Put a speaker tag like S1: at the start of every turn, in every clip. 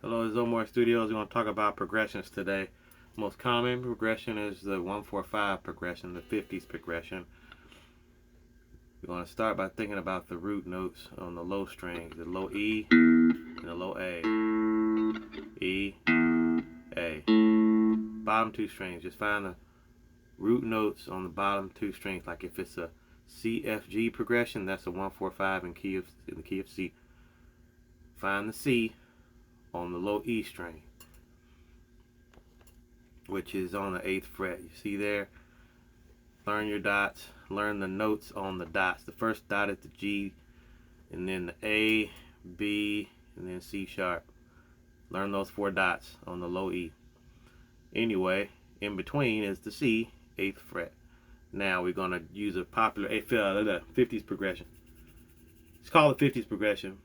S1: Hello, it's Omar Studios. We're going to talk about progressions today. Most common progression is the 1-4-5 progression, the 50s progression. We're going to start by thinking about the root notes on the low strings, the low E and the low A. E, A. Bottom two strings, just find the root notes on the bottom two strings. Like if it's a C, F, G progression, that's a 1-4-5 in the key of C. Find the C on the low E string, which is on the 8th fret. You see there? Learn your dots. Learn the notes on the dots. The first dot is the G, and then the A, B, and then C sharp. Learn those 4 dots on the low E. Anyway, in between is the C, 8th fret. Now we're going to use a popular 50s progression. It's called the 50s progression,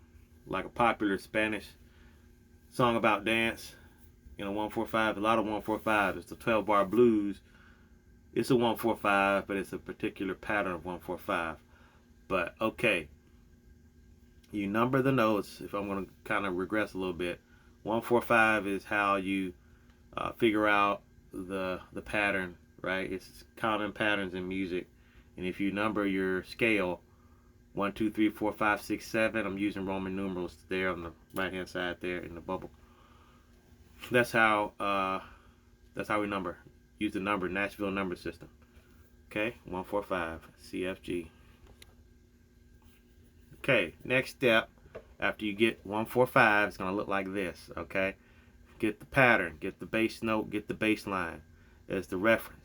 S1: like a popular Spanish song about dance. 1-4-5, a lot of 1-4-5. It's the 12-bar blues. It's a 1-4-5, but it's a particular pattern of 1-4-5. But okay, you number the notes. If I'm going to kind of regress a little bit, 1-4-5 is how you figure out the pattern, right? It's common patterns in music, and if you number your scale 1, 2, 3, 4, 5, 6, 7, I'm using Roman numerals there on the right hand side there in the bubble. That's how we number. Use the Nashville number system. Okay, 1-4-5, CFG. Okay, next step, after you get 1-4-5, it's gonna look like this. Okay, get the pattern, get the bass note, get the bass line as the reference.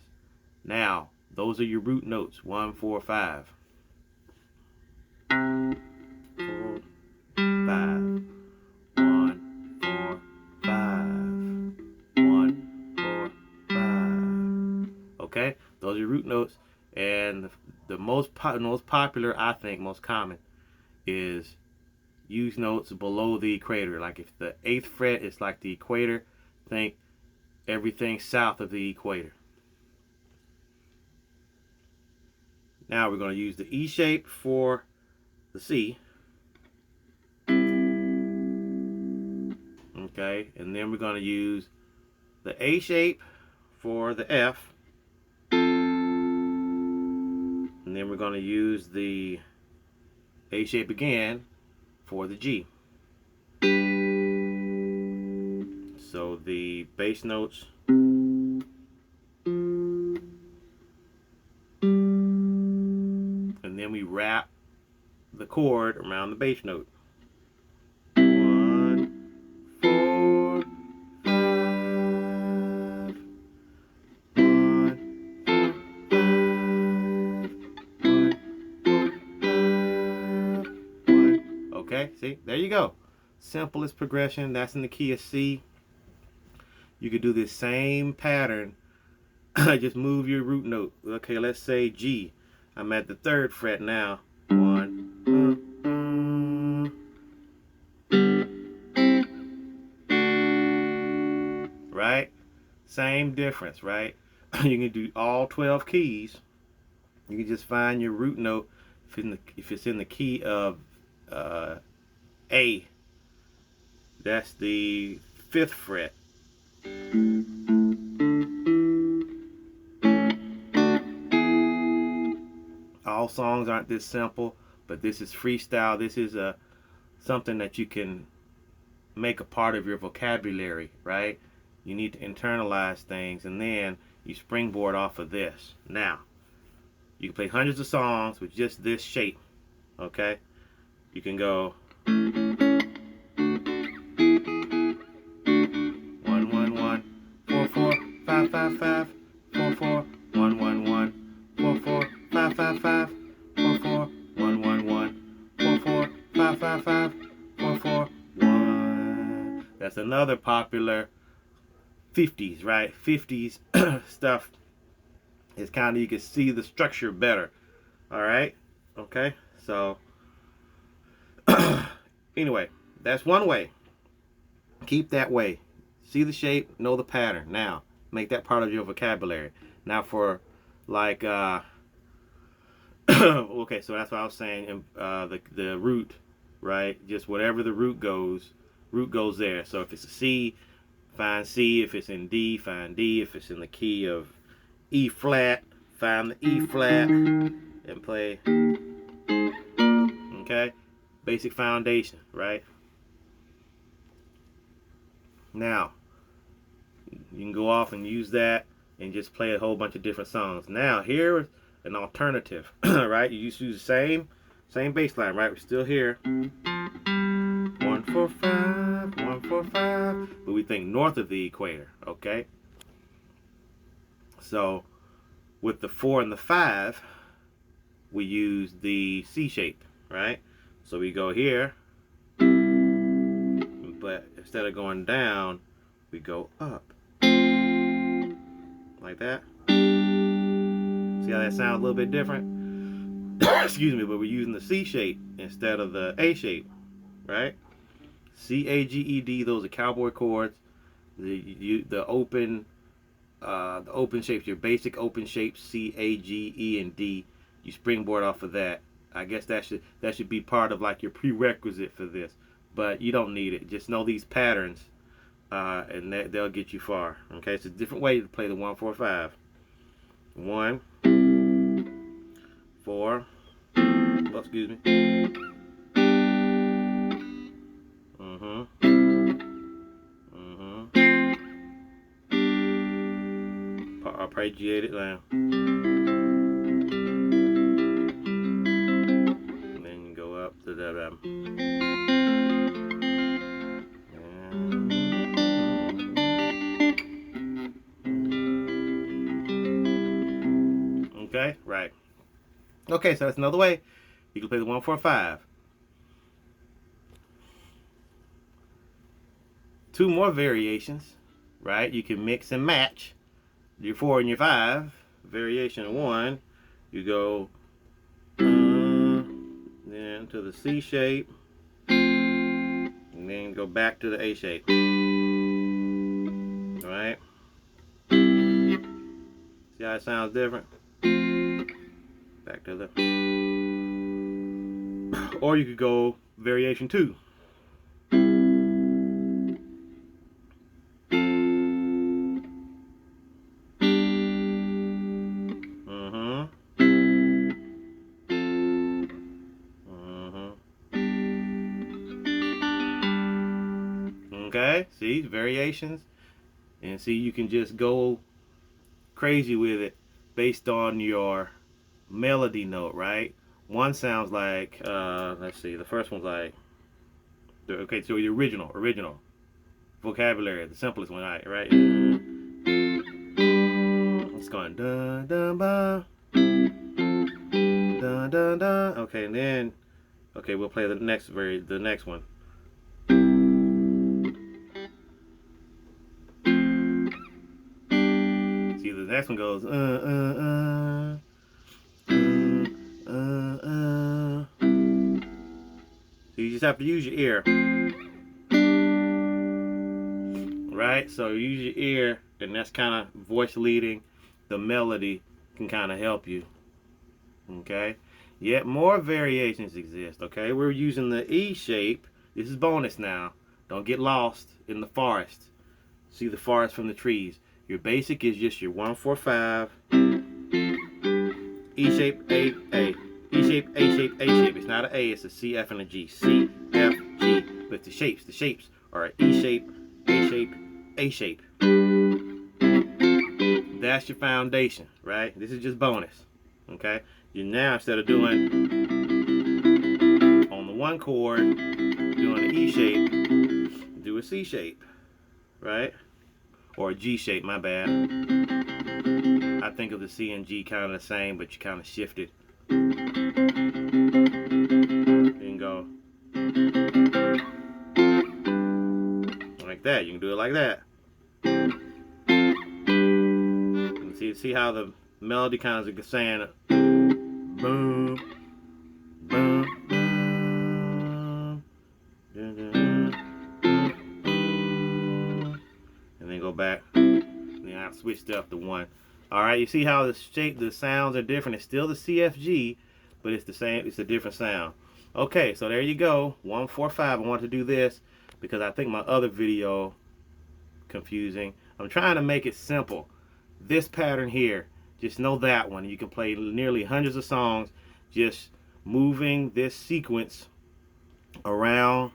S1: Now, those are your root notes. 1-4-5. 4, 5. 1-4-5. Okay, those are your root notes, and the most popular, I think, most common is use notes below the equator. Like if the 8th fret is like the equator, think everything south of the equator. Now we're going to use the E shape for the C. Okay, and then we're going to use the A shape for the F. And then we're going to use the A shape again for the G. So the bass notes and then we wrap the chord around the bass note. 1-4-5. 1-4-5. Okay, see, there you go. Simplest progression. That's in the key of C. You could do this same pattern. Just move your root note. Okay, let's say G. I'm at the 3rd fret now. 1. Right? Same difference, right? You can do all 12 keys. You can just find your root note if it's in the key of A. That's the 5th fret. All songs aren't this simple, but this is freestyle. This is something that you can make a part of your vocabulary, right? You need to internalize things, and then you springboard off of this. Now, you can play hundreds of songs with just this shape, okay? You can go 1-1-1, 4-4-5-5-5, 4-4-1-1-1, 4-4-5-5-5, 4-4-1-1-1, 4-4-5-5-5, 4-4-1. That's another popular 50s, right? 50s stuff is kind of, you can see the structure better. All right? Okay? So, anyway, that's one way. Keep that way. See the shape, know the pattern. Now, make that part of your vocabulary. Now for like okay, so that's what I was saying. The root, right? Just whatever the root goes, root goes there. So if it's a C, find C. If it's in D, find D. If it's in the key of E flat, find the E flat and play. Okay, basic foundation, right? Now you can go off and use that and just play a whole bunch of different songs. Now here's an alternative, right? You just use the same bass line, right? We're still here. 1 4 5, 1 4 5, but we think north of the equator, okay? So with the 4 and the 5, we use the C shape, right? So we go here, but instead of going down, we go up. Like that. See how that sounds a little bit different? Excuse me, but we're using the C shape instead of the A shape, right? C, A, G, E, D, those are cowboy chords. The open shapes, your basic open shapes, C, A, G, E, and D. You springboard off of that. I guess that should be part of like your prerequisite for this, but you don't need it. Just know these patterns, and they'll get you far. Okay, it's a different way to play the 1 4 5. 1 4. Oh, excuse me. Arpeggiated now. And then you go up to that. Okay, right. Okay, so that's another way you can play the 1 4 5. 2 more variations, right? You can mix and match your 4 and your 5. Variation 1, you go then to the C shape, and then go back to the A shape. All right? See how it sounds different? Back to the. Or you could go variation 2. Okay, see, variations, and see, you can just go crazy with it based on your melody note, right? One sounds like, let's see, the first one's like, okay, so the original vocabulary, the simplest one, right? It's going dun dun ba, dun dun dun. Okay, and then, okay, we'll play the next one. See, the next one goes So you just have to use your ear, right? So use your ear, and that's kind of voice leading. The melody can kind of help you. Okay, yet more variations exist. Okay, we're using the E shape. This is bonus now. Don't get lost in the forest. See the forest from the trees. Your basic is just your 1 4 5. E shape, A, A. E shape, A shape, A shape. It's not an A, it's a C, F, and a G. C, F, G. But the shapes are E shape, A shape, A shape. That's your foundation, right? This is just bonus. Okay? You now, instead of doing on the 1 chord, doing the E shape, do a C shape, right? Or a G shape, my bad. I think of the C and G kind of the same, but you kind of shift it. You can go like that. You can do it like that. You see how the melody kind of is saying boom, boom, boom, dun, dun, boom, and then go back. And then I switched up to 1. All right, you see how the sounds are different. It's still the CFG, but it's the same. It's a different sound. Okay, so there you go. 1 4 5. I want to do this. because I think my other video confusing. I'm trying to make it simple. This pattern here, just know that one. You can play nearly hundreds of songs just moving this sequence around.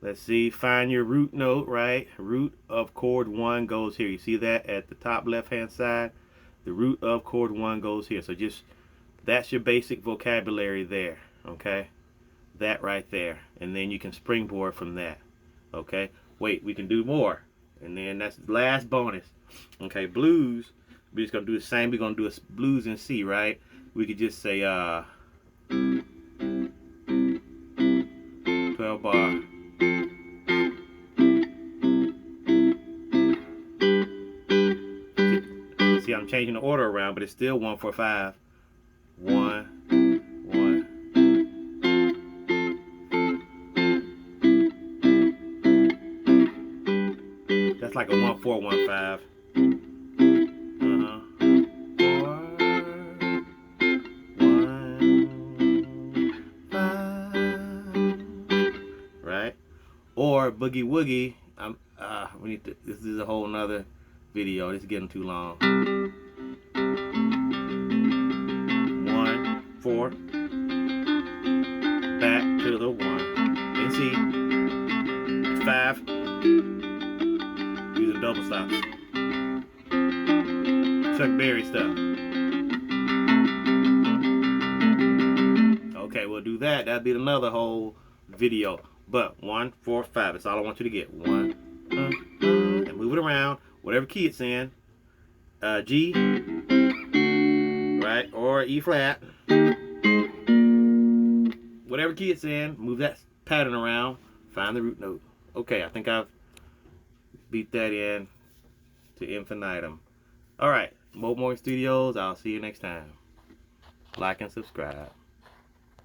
S1: Let's see, find your root note, right? Root of chord 1 goes here. You see that at the top left hand side? The root of chord 1 goes here. So just, that's your basic vocabulary there, okay? That right there. And then you can springboard from that, okay? Wait, we can do more. And then that's the last bonus. Okay, blues, we're just gonna do the same. We're gonna do a blues in C, right? We could just say 12 bar. See, I'm changing the order around, but it's still 1 4 5. 1 1. That's like a 1 4 1 5. 4 1 5. Right? Or boogie woogie. We need to. This is a whole nother video. This is getting too long. 1 4. Back to the 1. And C. 5. Using double stops. Chuck Berry stuff. Okay, we'll do that. That'll be another whole video. But 1 4 5. That's all I want you to get. 1 and move it around. Whatever key it's in. G. Right? Or E flat. Whatever key it's in. Move that pattern around. Find the root note. Okay, I think I've beat that in to infinitum. Alright, Mo Morgan Studios. I'll see you next time. Like and subscribe.